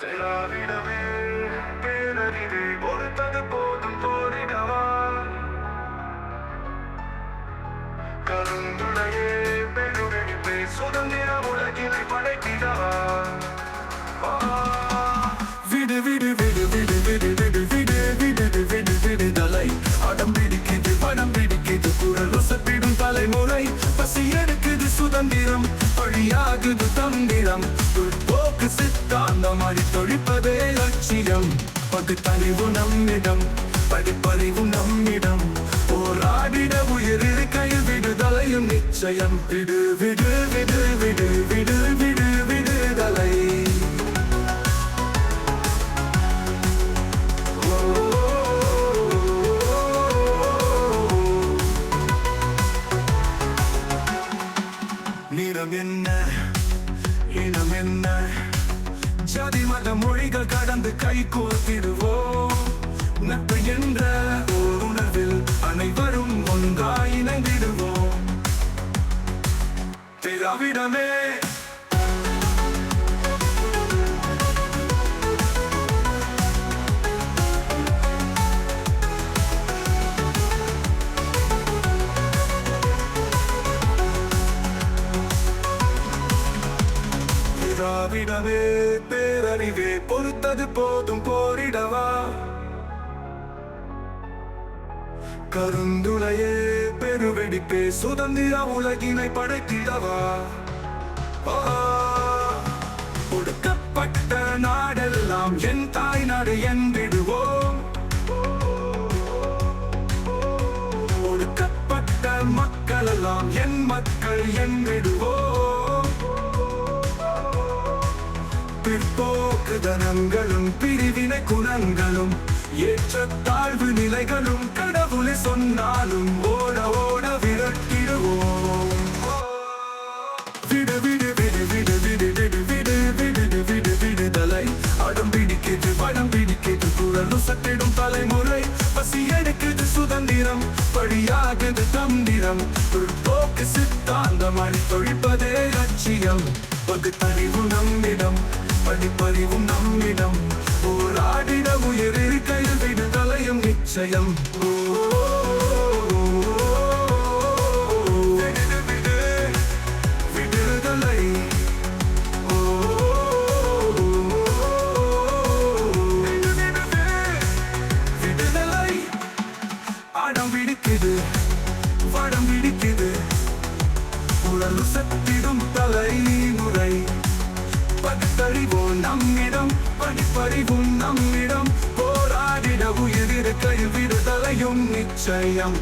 திராவிடமே பேரறிவே பொறுத்தது போதும் போரிடவா கருந்துளையே பெருவெடிப்பே சுதந்திர உலகினை படைத்திடவா விடு விடு விடு விடு விடு விடு விடு விடு விடு விடுதலை அடம் பிடிக்குது படம் பிடிக்குது குரல் உசப்பிடும் தலைமுறை பசி எடுக்குது சுதந்திரம் வழியாகுது தந்திரம் போக்கு சித்தாந்தம் அடித்தொழிப்பதே லட்சியம் பகுத்தறிவு நம்மிடம் படிப்பறிவு நம்மிடம் போராடிட உயிரிழு கையில் விடுதலையும் நிச்சயம் விடு விடு விடு விடு விடு விடு விடுதலை நிறம் என்ன இனம் என்ன ஜாதி மத மொழிகள் கடந்து கை கோர்த்திடுவோம் நட்பு என்ற ஓர் உணர்வில் அனைவரும் ஒன்றாய் இணைந்திடுவோம் திராவிடமே திராவிடமே பேரறிவே பொறுத்தது போதும் போரிடவா கருந்துளையே பெருவெடிப்பே சுதந்திர உலகினை படைத்திடவா ஒடுக்கப்பட்ட நாடெல்லாம் என் தாய் நாடு என்றிடுவோம் ஒடுக்கப்பட்ட மக்களெல்லாம் என் மக்கள் என்றிடுவோம் பிற்போக்கு தனங்களும் பிரிவினை குணங்களும் ஏற்ற தாழ்வு நிலைகளும் கடவுளை சொன்னாலும் ஓட ஓட விரட்டிடுவோம் விடு விடு விடு விடு விடு விடு விடு விடு விடு விடுதலை அடம் பிடிக்குது படம் பிடிக்குது குரல் சட்டிடும் தலைமுறை பசி எடுக்குது சுதந்திரம் படியாகுது தந்திரம் பிற்போக்கு சித்தாந்தம் அடித்தொழிப்பதே லட்சியம் பகுத்தறிவு நம்மிடம் படிப்பறிவும் நம்மிடம் போராடிட உயிரிழு கையில் விடுதலையும் நிச்சயம் விடுதலை விடுதலை அடம் பிடிக்குது வடம் பிடிக்குது உடல் சத்திடும் தலைமுறை பகுத்தறிவோம் நம்மிடம் படிப்பறிவும் நம்மிடம் போராடிட உயிரிழு கையில் விடுதலையும் நிச்சயம்